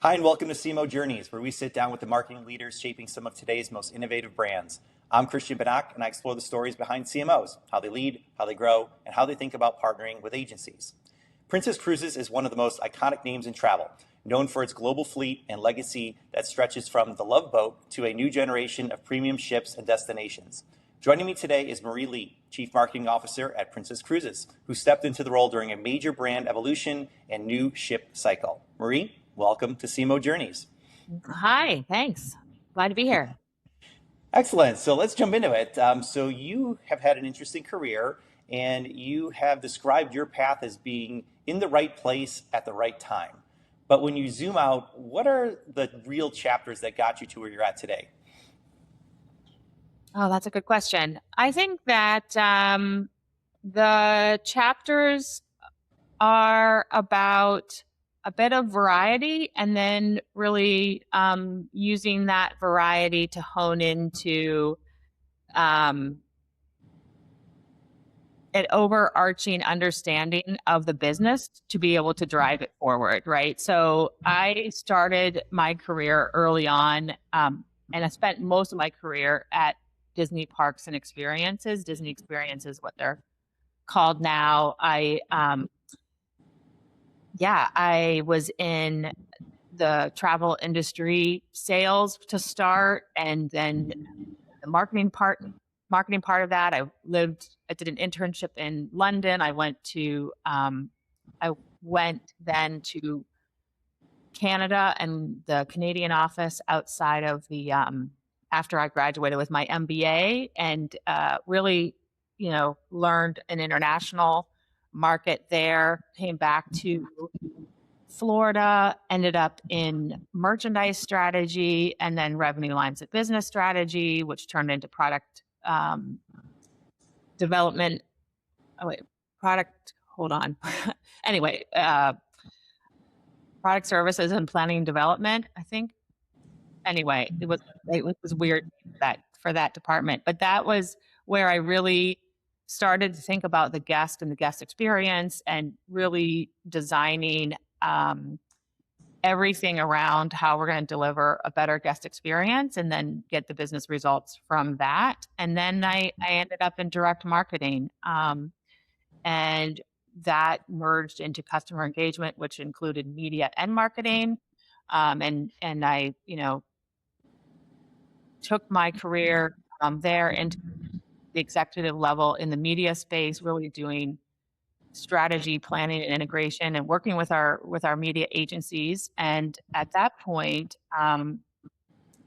Hi, and welcome to CMO Journeys, where we sit down with the marketing leaders shaping some of today's most innovative brands. I'm Christian Banach, and I explore the stories behind CMOs, how they lead, how they grow, and how they think about partnering with agencies. Princess Cruises is one of the most iconic names in travel, known for its global fleet and legacy that stretches from the Love Boat to a new generation of premium ships and destinations. Joining me today is Marie Lee, Chief Marketing Officer at Princess Cruises, who stepped into the role during a major brand evolution and new ship cycle. Marie, welcome to CMO Journeys. Hi, thanks. Glad to be here. Excellent. So let's jump into it. So you have had an interesting career, and you have described your path as being in the right place at the right time. But when you zoom out, what are the real chapters that got you to where you're at today? Oh, that's a good question. I think that the chapters are about a bit of variety and then really using that variety to hone into um, an overarching understanding of the business to be able to drive it forward, right? So I started my career early on, and I spent most of my career at Disney Parks and Experiences. Disney Experiences, what they're called now. I was in the travel industry sales to start, and then the marketing part of that. I did an internship in London. I went then to Canada and the Canadian office outside of after I graduated with my MBA, and really, learned an international market there, came back to Florida, ended up in merchandise strategy and then revenue lines of business strategy, which turned into product development. Oh, wait, product, hold on. Anyway, product services and planning development, I think. Anyway, it was weird for that department, but that was where I really started to think about the guest and the guest experience and really designing everything around how we're going to deliver a better guest experience and then get the business results from that. And then I ended up in direct marketing. And that merged into customer engagement, which included media and marketing. And I, took my career there into the executive level in the media space, really doing strategy planning and integration and working with our media agencies. And at that point,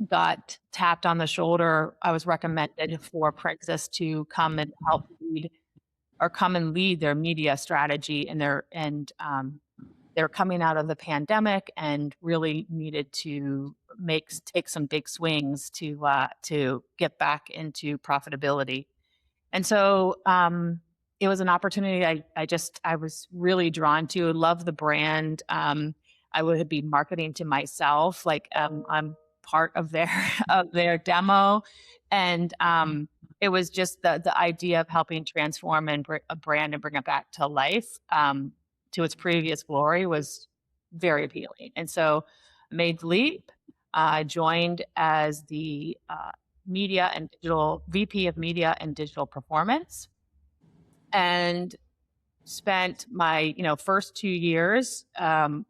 got tapped on the shoulder. I was recommended for Princess to come and lead their media strategy, and they're coming out of the pandemic and really needed to take some big swings to get back into profitability. And so it was an opportunity I was really drawn to. Love the brand. I would be marketing to myself, like I'm part of their demo, and it was just the idea of helping transform a brand and bring it back to life to its previous glory was very appealing. And so I made the leap. I joined as the media and digital VP of media and digital performance, and spent my first 2 years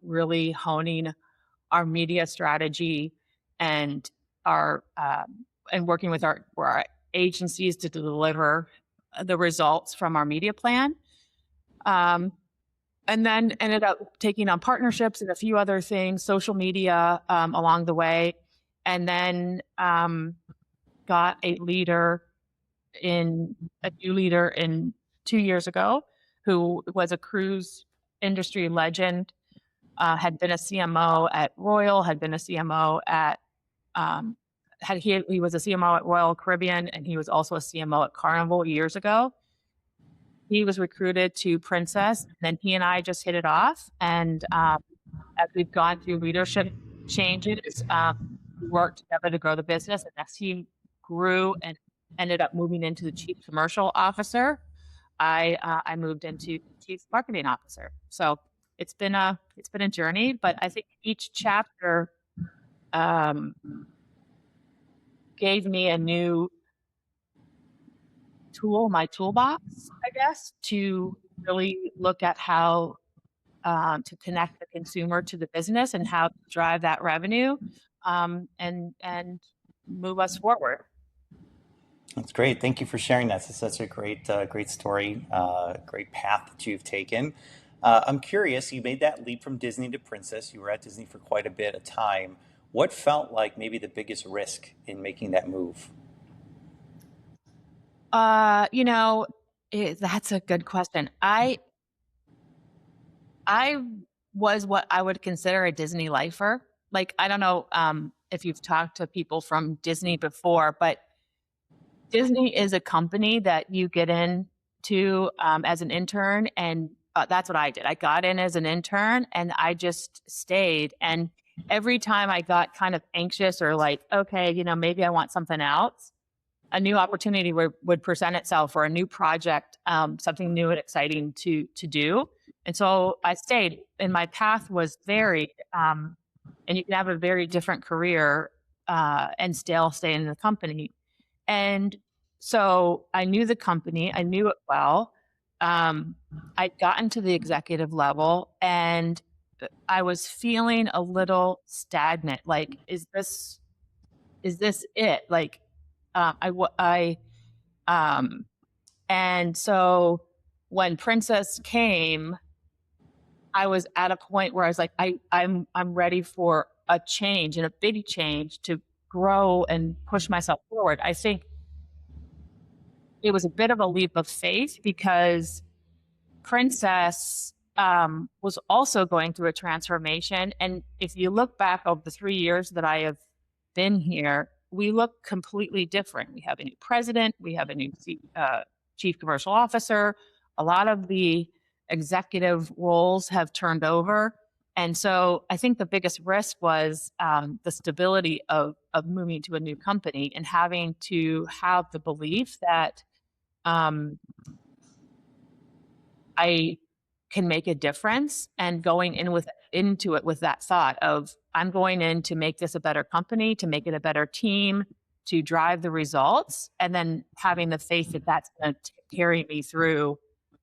really honing our media strategy and our and working with our agencies to deliver the results from our media plan. And then ended up taking on partnerships and a few other things, social media along the way, and then got a new leader in 2 years ago, who was a cruise industry legend, had been a CMO at Royal, had been a CMO at he was a CMO at Royal Caribbean, and he was also a CMO at Carnival years ago. He was recruited to Princess, and then he and I just hit it off. And as we've gone through leadership changes, we worked together to grow the business. And as he grew and ended up moving into the chief commercial officer, I moved into chief marketing officer. So it's been a journey, but I think each chapter um, gave me a new tool, my toolbox, I guess, to really look at how to connect the consumer to the business and how to drive that revenue and move us forward. That's great. Thank you for sharing that. It's such a great story, great path that you've taken. I'm curious, you made that leap from Disney to Princess. You were at Disney for quite a bit of time. What felt like maybe the biggest risk in making that move? You know, that's a good question. I was what I would consider a Disney lifer. Like, I don't know if you've talked to people from Disney before, but Disney is a company that you get into as an intern, and that's what I did. I got in as an intern, and I just stayed. And every time I got kind of anxious or like, okay, maybe I want something else, a new opportunity would present itself, or a new project, something new and exciting to do. And so I stayed, and my path was varied. And you can have a very different career and still stay in the company. And so I knew the company, I knew it well. I'd gotten to the executive level, and I was feeling a little stagnant. Like, is this it? Like, um, and so when Princess came, I was at a point where I was like, I'm ready for a change, and a big change, to grow and push myself forward. I think it was a bit of a leap of faith because Princess was also going through a transformation. And if you look back over the 3 years that I have been here, we look completely different. We have a new president, we have a new chief commercial officer. A lot of the executive roles have turned over. And so I think the biggest risk was the stability of moving to a new company and having to have the belief that um, I can make a difference, and going into it with that thought of, I'm going in to make this a better company, to make it a better team, to drive the results, and then having the faith that that's going to carry me through,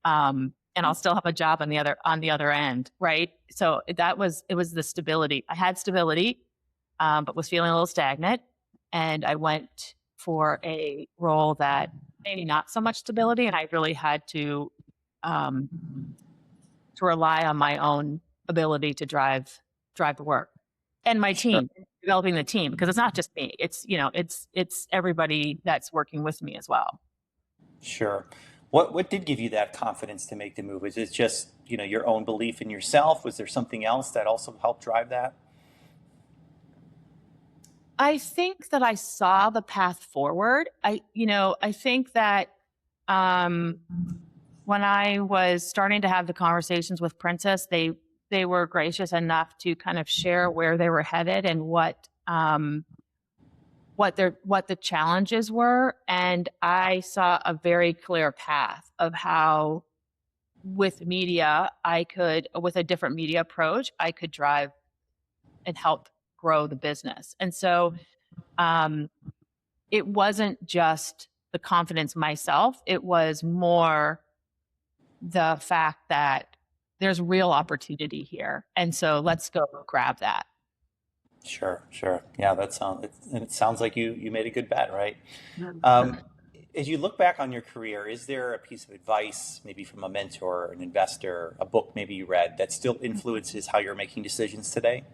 and I'll still have a job on the other end, right? So it was the stability. I had stability, but was feeling a little stagnant, and I went for a role that maybe not so much stability, and I really had um, to rely on my own ability to drive the work, and my Sure. team, developing the team, because it's not just me. It's everybody that's working with me as well. Sure. What did give you that confidence to make the move? Is it just, your own belief in yourself? Was there something else that also helped drive that? I think that I saw the path forward. I think that um, when I was starting to have the conversations with Princess, they were gracious enough to kind of share where they were headed and what the challenges were. And I saw a very clear path of how, with a different media approach, I could drive and help grow the business. And so um, it wasn't just the confidence myself, it was more the fact that there's real opportunity here. And so let's go grab that. Sure, sure. Yeah, it sounds like you made a good bet, right? Um, as you look back on your career, is there a piece of advice, maybe from a mentor, an investor, a book maybe you read, that still influences how you're making decisions today?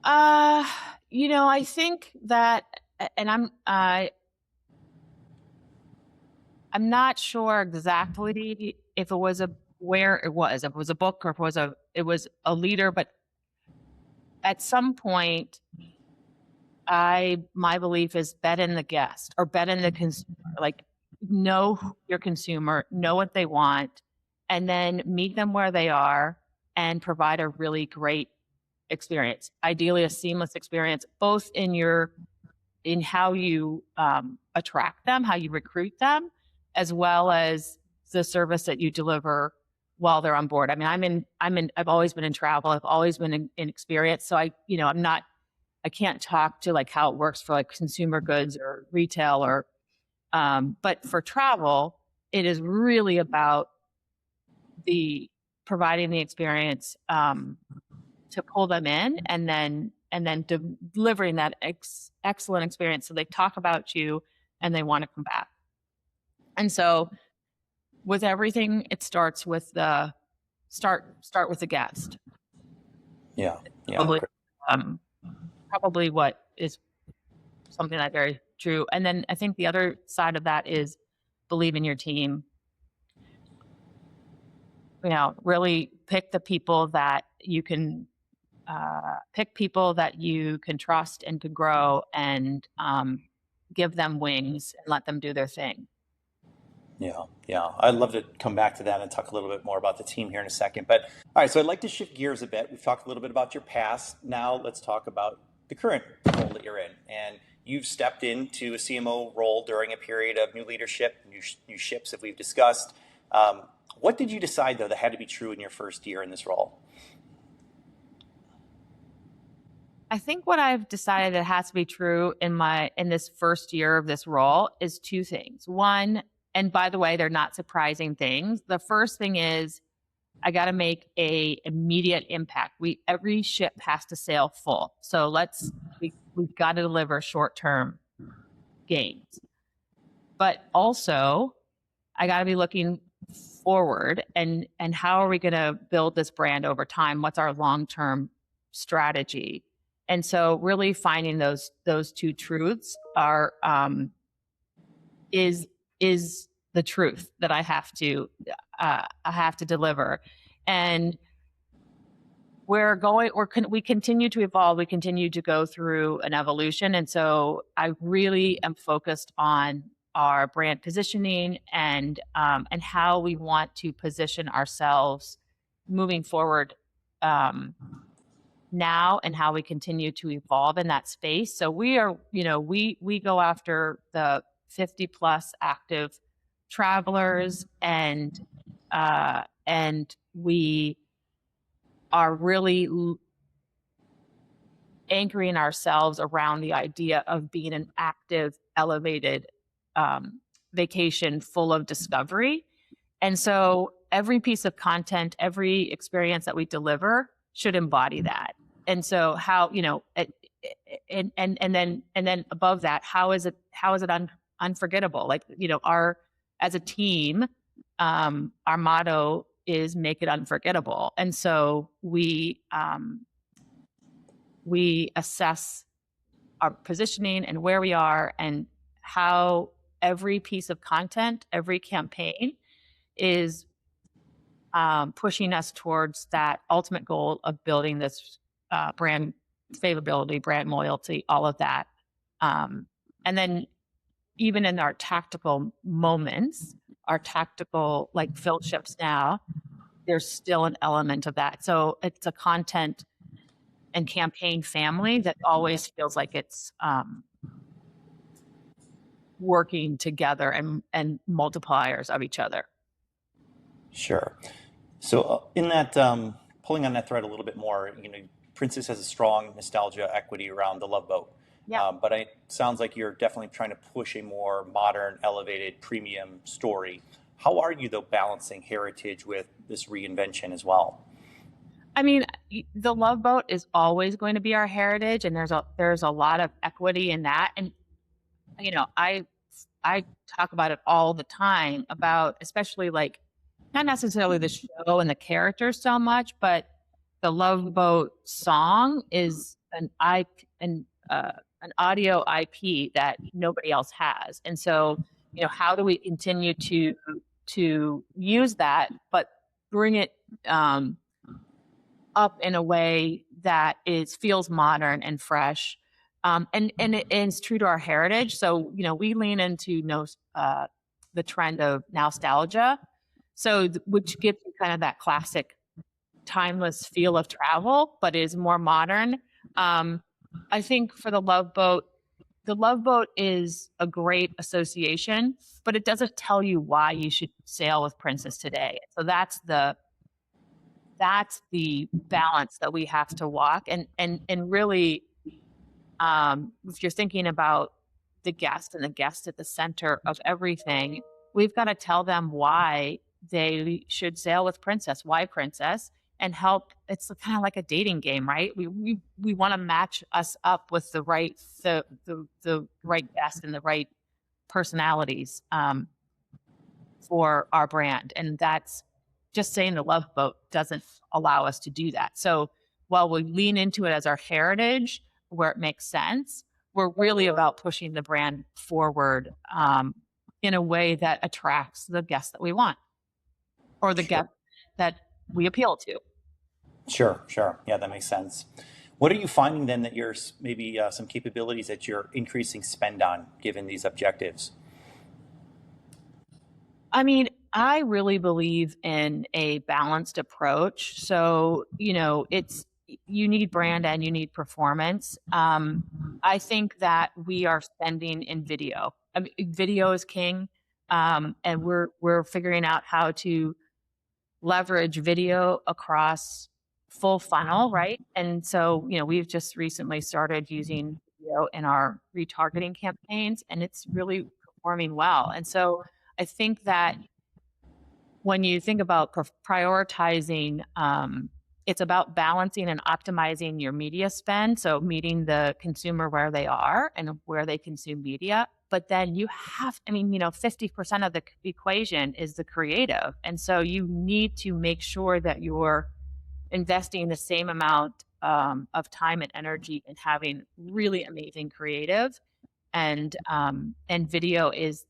Uh, I think that, and I'm not sure exactly if it was if it was a book, or if it was a leader, but at some point, my belief is, bet in the guest, or bet in the consumer. Like, know your consumer, know what they want, and then meet them where they are and provide a really great experience. Ideally, a seamless experience, both in how you attract them, how you recruit them, as well as the service that you deliver while they're on board. I mean, I've always been in travel. I've always been in experience. So I can't talk to like how it works for like consumer goods or retail but for travel, it is really about providing the experience, to pull them in and then delivering that excellent experience. So they talk about you and they want to come back. And so with everything, it starts with start with the guest. Yeah. Probably, probably what is something that's very true. And then I think the other side of that is believe in your team. Really pick the people that you can trust and to grow, and give them wings and let them do their thing. Yeah. I'd love to come back to that and talk a little bit more about the team here in a second. But all right, so I'd like to shift gears a bit. We've talked a little bit about your past. Now let's talk about the current role that you're in. And you've stepped into a CMO role during a period of new leadership, new ships that we've discussed. What did you decide, though, that had to be true in your first year in this role? I think what I've decided that has to be true in this first year of this role is two things. One, and by the way, they're not surprising things. The first thing is I got to make a immediate impact. Every ship has to sail full. So we've got to deliver short-term gains. But also I got to be looking forward and how are we going to build this brand over time? What's our long-term strategy? And so really finding those two truths is the truth that I have to deliver. And we continue to evolve. We continue to go through an evolution. And so I really am focused on our brand positioning and how we want to position ourselves moving forward, now, and how we continue to evolve in that space. So we go after the 50 plus active travelers, and we are really anchoring ourselves around the idea of being an active, elevated vacation full of discovery. And so every piece of content, every experience that we deliver should embody that. And so and then above that, how is it unforgettable? Like, as a team, our motto is make it unforgettable. And so we assess our positioning and where we are and how every piece of content, every campaign is pushing us towards that ultimate goal of building this brand favorability, brand loyalty, all of that. And then even in our tactical moments, our tactical, like fill ships now, there's still an element of that. So it's a content and campaign family that always feels like it's working together and multipliers of each other. Sure. So in that, pulling on that thread a little bit more, Princess has a strong nostalgia equity around the Love Boat. Yeah. But it sounds like you're definitely trying to push a more modern, elevated, premium story. How are you, though, balancing heritage with this reinvention as well? I mean, the Love Boat is always going to be our heritage, and there's a lot of equity in that. And I talk about it all the time, about especially like not necessarily the show and the characters so much, but the Love Boat song is an audio IP that nobody else has. And so, how do we continue to use that, but bring it up in a way that feels modern and fresh, and it's true to our heritage. So, we lean into the trend of nostalgia, which gives you kind of that classic timeless feel of travel, but is more modern. I think for the Love Boat is a great association, but it doesn't tell you why you should sail with Princess today. So that's the that's the balance that we have to walk. And really, if you're thinking about the guest and the guest at the center of everything, we've got to tell them why they should sail with Princess, why Princess, and help. It's kind of like a dating game, right? We want to match us up with the right guest and the right personalities for our brand, and that's just saying the Love Boat doesn't allow us to do that. So while we lean into it as our heritage where it makes sense, we're really about pushing the brand forward in a way that attracts the guests that we want or the Sure. guests that we appeal to. Sure, sure. Yeah, that makes sense. What are you finding then that you're maybe some capabilities that you're increasing spend on given these objectives? I mean, I really believe in a balanced approach. So, you need brand and you need performance. I think that we are spending in video. I mean, video is king, and we're figuring out how to leverage video across full funnel, right? And so, we've just recently started using video in our retargeting campaigns, and it's really performing well. And so, I think that when you think about prioritizing, it's about balancing and optimizing your media spend. So meeting the consumer where they are and where they consume media. But then 50% of the equation is the creative. And so you need to make sure that you're investing the same amount of time and energy in having really amazing creative. And video is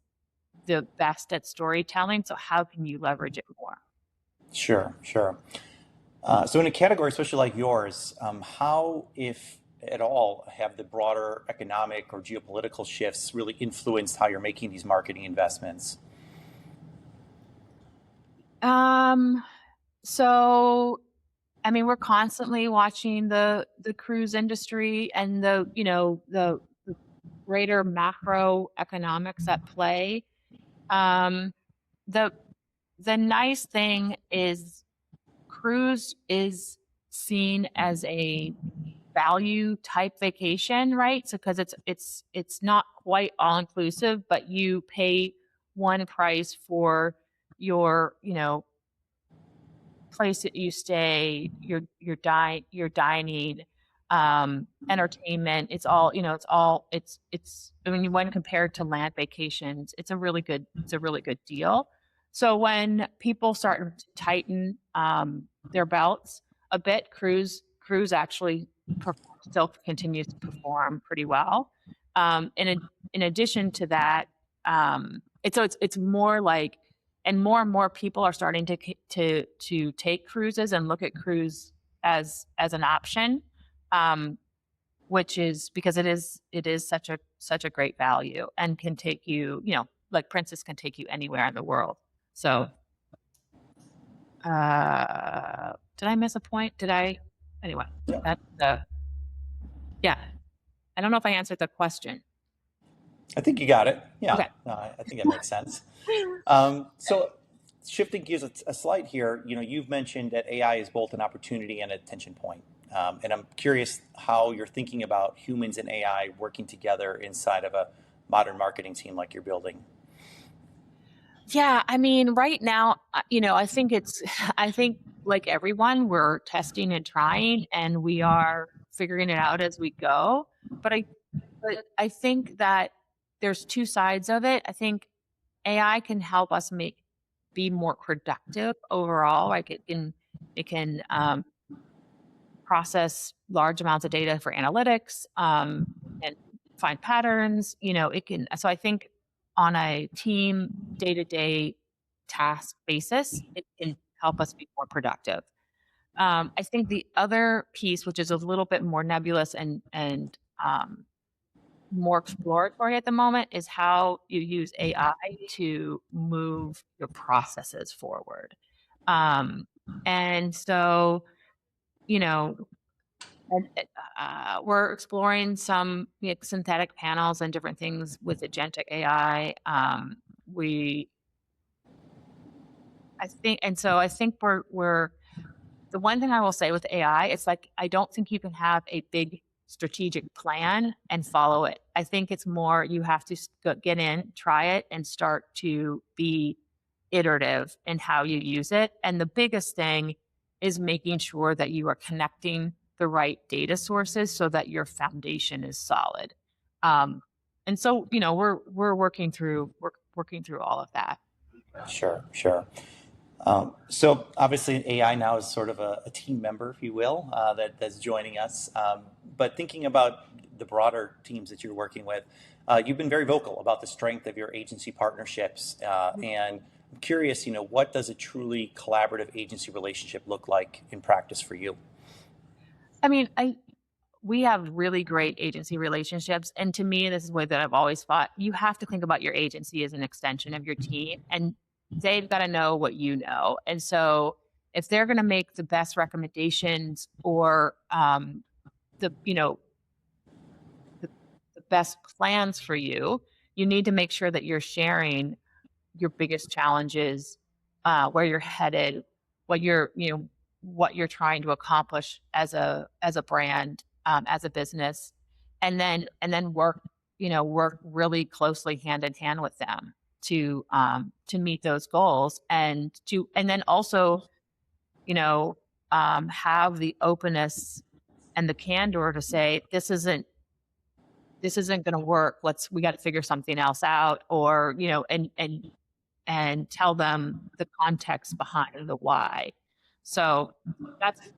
the best at storytelling. So how can you leverage it more? Sure, sure. So in a category, especially like yours, how, if at all, have the broader economic or geopolitical shifts really influenced how you're making these marketing investments? Um, so I mean, we're constantly watching the cruise industry and the greater macroeconomics at play. Um, the the nice thing is cruise is seen as a value type vacation, right? So because it's not quite all inclusive, but you pay one price for your, place that you stay, your dining, entertainment. It's I mean, when compared to land vacations, it's a really good deal. So when people start to tighten their belts a bit, cruise actually still continues to perform pretty well. In addition to that, it's more like, and more people are starting to take cruises and look at cruise as an option, which is because it is such a great value and can take you, like Princess can take you anywhere in the world. So, did I miss a point? Did I? Anyway, Yeah, that's yeah. I don't know if I answered the question. I think you got it. Yeah, Okay. no, I think that makes sense. So shifting gears a slight here, you've mentioned that AI is both an opportunity and a tension point. And I'm curious how you're thinking about humans and AI working together inside of a modern marketing team like you're building. Yeah, I mean, right now, I think I think like everyone, we're testing and trying, and we are figuring it out as we go. But I think that there's two sides of it. I think AI can help us be more productive overall. Like it can process large amounts of data for analytics, and find patterns. It can. So I think on a team day to day task basis, it can help us be more productive. I think the other piece, which is a little bit more nebulous and more exploratory at the moment, is how you use AI to move your processes forward. Um, and so, you know, we're exploring some synthetic panels and different things with agentic AI. We, I think, and so I think we're The one thing I will say with AI, it's like, I don't think you can have a big strategic plan and follow it. I think it's more you have to get in, try it, and start to be iterative in how you use it. And the biggest thing is making sure that you are connecting the right data sources so that your foundation is solid. Um, and so, we're working through all of that. Sure, sure. So obviously AI now is sort of a team member, if you will, that's joining us. But thinking about the broader teams that you're working with, you've been very vocal about the strength of your agency partnerships. And I'm curious, what does a truly collaborative agency relationship look like in practice for you? I mean, we have really great agency relationships. And to me, this is the way that I've always thought. You have to think about your agency as an extension of your team, and they've got to know what you know. And so if they're going to make the best recommendations or the, the, the best plans for you, you need to make sure that you're sharing your biggest challenges, where you're headed, what you're trying to accomplish as a brand, as a business, and then work really closely hand in hand with them to meet those goals, and then also have the openness and the candor to say this isn't going to work. We got to figure something else out, or and tell them the context behind the why. So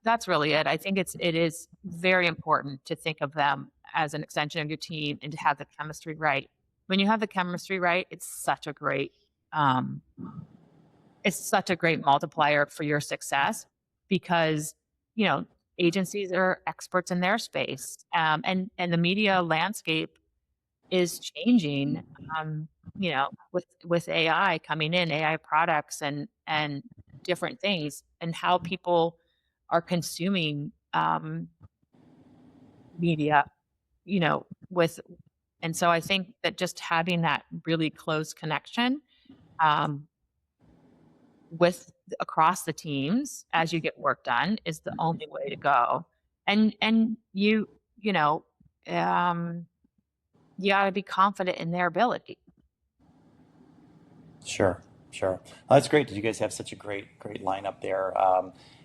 that's really it. I think it is very important to think of them as an extension of your team and to have the chemistry right. When you have the chemistry right, um, it's such a great multiplier for your success, because you know agencies are experts in their space, and the media landscape is changing, with AI coming in, AI products and different things, and how people are consuming media, with and so I think that just having that really close connection, um, with across the teams as you get work done is the only way to go. And you know, um, you got to be confident in their ability. Sure, sure. Well, that's great that you guys have such a great lineup there.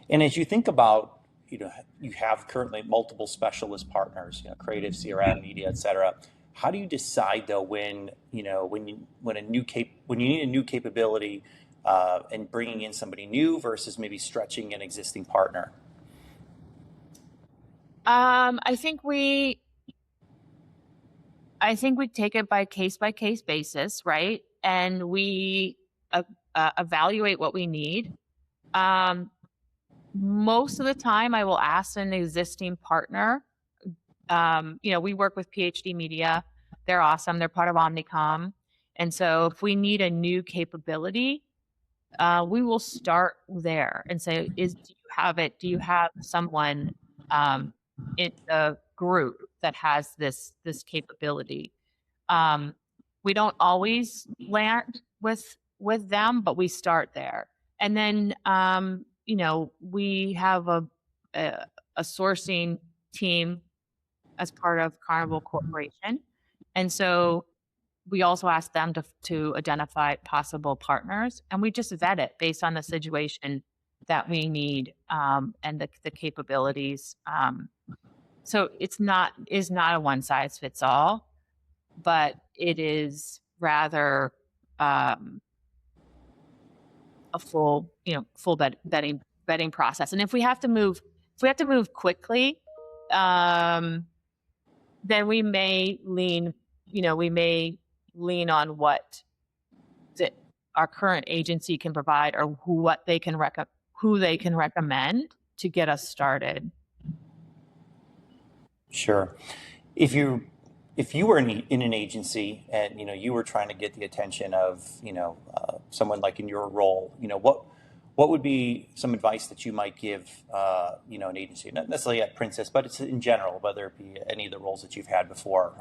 And as you think about, you have currently multiple specialist partners, creative, CRM, media, et cetera. How do you decide though when you need a new capability, and bringing in somebody new versus maybe stretching an existing partner? I think we take it by case basis, right? And we uh, evaluate what we need. Um, Most of the time, I will ask an existing partner. We work with PhD Media. They're awesome. They're part of Omnicom. And so if we need a new capability, we will start there and say, do you have it? Do you have someone um, in the group that has this capability? Um, we don't always land with them, but we start there. And then we have a, a sourcing team as part of Carnival Corporation. And so we also ask them to identify possible partners, and we just vet it based on the situation that we need, and the capabilities. So is not a one size fits all, but it is rather um, a full vetting process. And if we have to move quickly, um, then we may lean on what that our current agency can provide, or who they can recommend to get us started. Sure. If you if you were in an agency and you were trying to get the attention of someone like in your role, what would be some advice that you might give an agency, not necessarily at Princess, but it's in general, whether it be any of the roles that you've had before.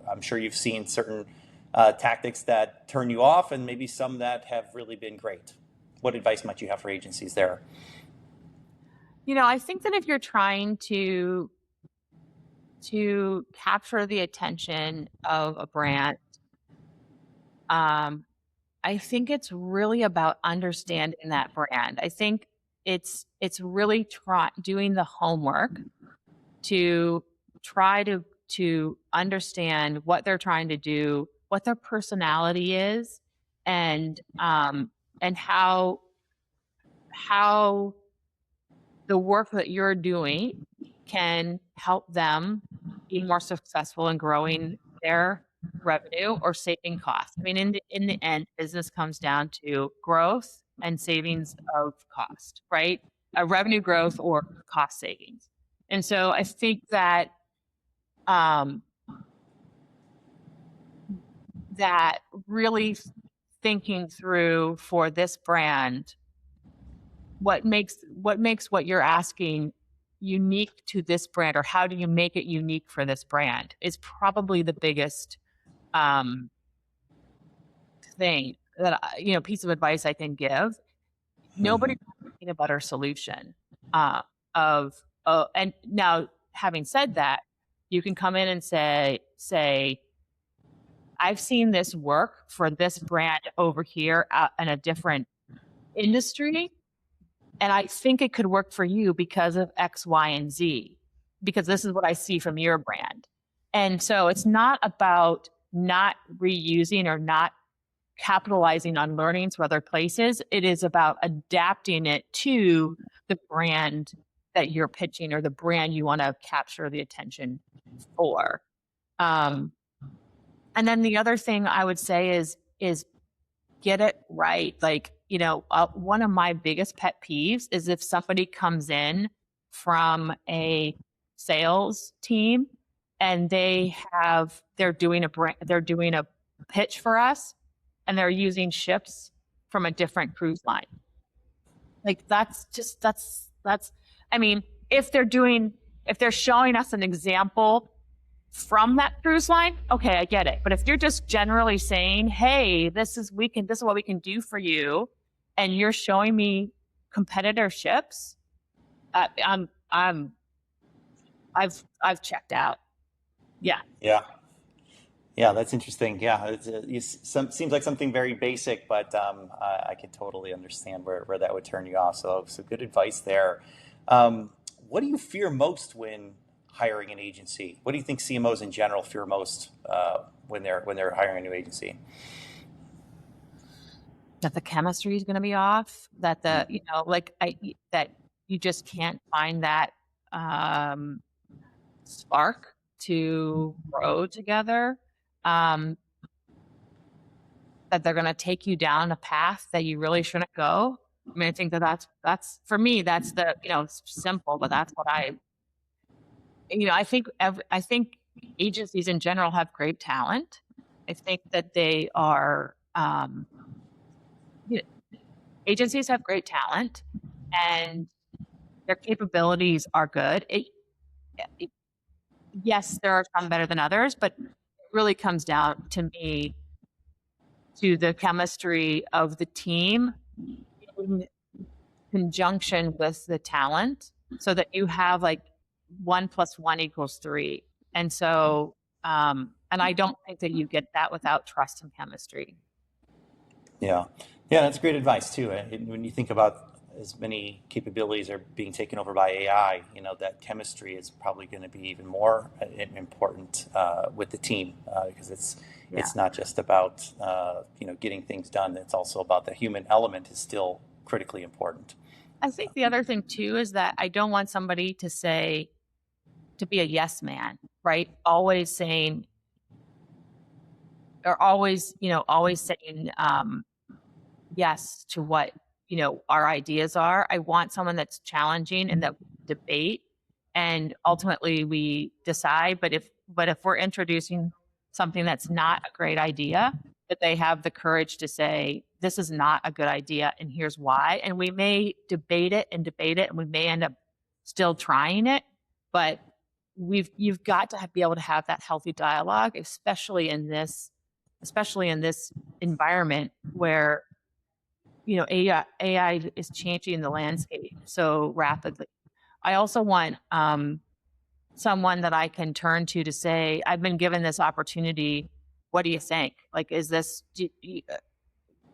I'm sure you've seen certain tactics that turn you off, and maybe some that have really been great. What advice might you have for agencies there? I think that if you're trying to capture the attention of a brand, I think it's really about understanding that brand. I think it's really doing the homework to try to understand what they're trying to do, what their personality is, and how the work that you're doing can help them be more successful in growing their revenue or saving costs. I mean, in the end, business comes down to growth and savings of cost, right? Revenue growth or cost savings. And so I think that that really thinking through for this brand what makes what you're asking unique to this brand, or how do you make it unique for this brand, is probably the biggest thing that piece of advice I can give. Nobody wants a peanut butter solution. And now, having said that, you can come in and say, I've seen this work for this brand over here in a different industry, and I think it could work for you because of X, Y, and Z, because this is what I see from your brand. And so it's not about not reusing or not capitalizing on learnings from other places. It is about adapting it to the brand that you're pitching or the brand you want to capture the attention for. And then the other thing I would say is get it right. Like, one of my biggest pet peeves is if somebody comes in from a sales team and they're doing a pitch for us, and they're using ships from a different cruise line. Like, I mean, if they're showing us an example from that cruise line, okay, I get it. But if you're just generally saying, hey, this is what we can do for you, and you're showing me competitor ships, I've checked out. Yeah. Yeah, that's interesting. Yeah, seems like something very basic, but I can totally understand where that would turn you off. So good advice there. What do you fear most when hiring an agency? What do you think CMOs in general fear most when they're hiring a new agency? That the chemistry is going to be off. That that you just can't find that spark to grow together. That they're going to take you down a path that you really shouldn't go. I mean, I think that's for me, that's it's simple, but that's what I think agencies in general have great talent. I think that they are, agencies have great talent and their capabilities are good. Yes, there are some better than others, but it really comes down to me to the chemistry of the team in conjunction with the talent, so that you have like 1 + 1 = 3. And so, and I don't think that you get that without trust and chemistry. Yeah, that's great advice too. When you think about as many capabilities are being taken over by AI, that chemistry is probably going to be even more important with the team because it's not just about getting things done. It's also about the human element is still critically important. I think the other thing too is that I don't want somebody to be a yes man, right? Always saying, or always saying yes to what our ideas are. I want someone that's challenging and that we debate, and ultimately we decide. But if we're introducing something that's not a great idea, that they have the courage to say, this is not a good idea and here's why. And we may debate it and we may end up still trying it, but you've got to be able to have that healthy dialogue, especially in this environment where AI is changing the landscape so rapidly. I also want someone that I can turn to say, I've been given this opportunity. What do you think? Like, is this,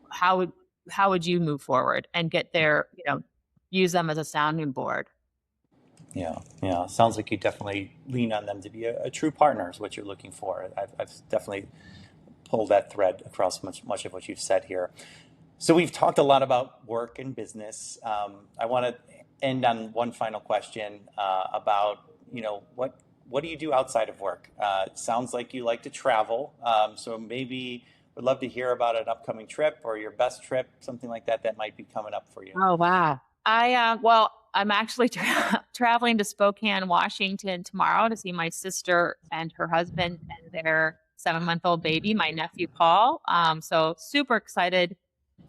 how would, how would you move forward and get there, use them as a sounding board? Yeah, yeah. Sounds like you definitely lean on them to be a true partner is what you're looking for. I've definitely pulled that thread across much of what you've said here. So we've talked a lot about work and business. I want to end on one final question about, what do you do outside of work? It sounds like you like to travel. So maybe would love to hear about an upcoming trip or your best trip, something like that that might be coming up for you. Oh, wow. Well, I'm actually traveling to Spokane, Washington tomorrow to see my sister and her husband and their 7-month-old baby, my nephew Paul. So super excited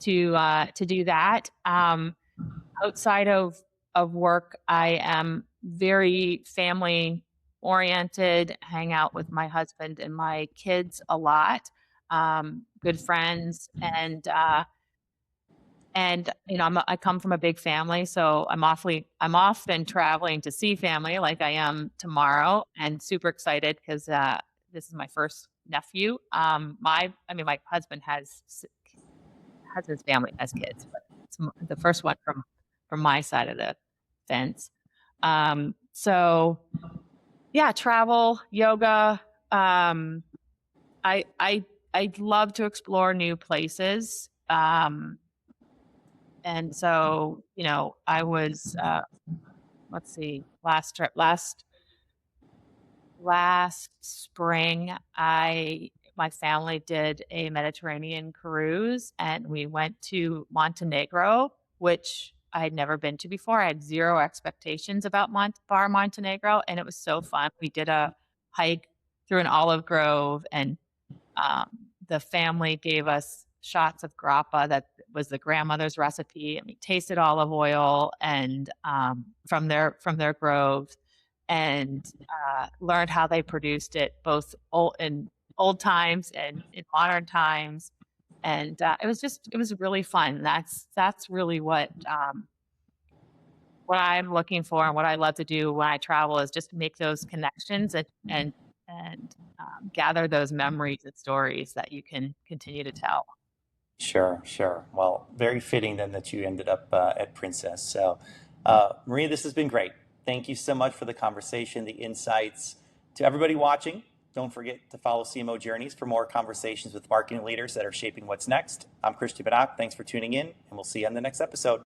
to do that. Outside of work, I am very family oriented, hang out with my husband and my kids a lot, good friends, and I come from a big family, so I'm often traveling to see family, like I am tomorrow, and super excited because this is my first nephew. My husband's family has kids, but it's the first one from my side of the fence. So yeah, travel, yoga. I love to explore new places. And so, I was, let's see, last spring, my family did a Mediterranean cruise and we went to Montenegro, which I had never been to before. I had zero expectations about Montenegro, and it was so fun. We did a hike through an olive grove, and um, the family gave us shots of grappa that was the grandmother's recipe, and we tasted olive oil and from their groves, and learned how they produced it both in old times and in modern times. And it was really fun. That's really what I'm looking for and what I love to do when I travel is just make those connections and gather those memories and stories that you can continue to tell. Sure, sure. Well, very fitting then that you ended up at Princess. So, Maria, this has been great. Thank you so much for the conversation, the insights. To everybody watching, don't forget to follow CMO Journeys for more conversations with marketing leaders that are shaping what's next. I'm Christian Banach. Thanks for tuning in, and we'll see you on the next episode.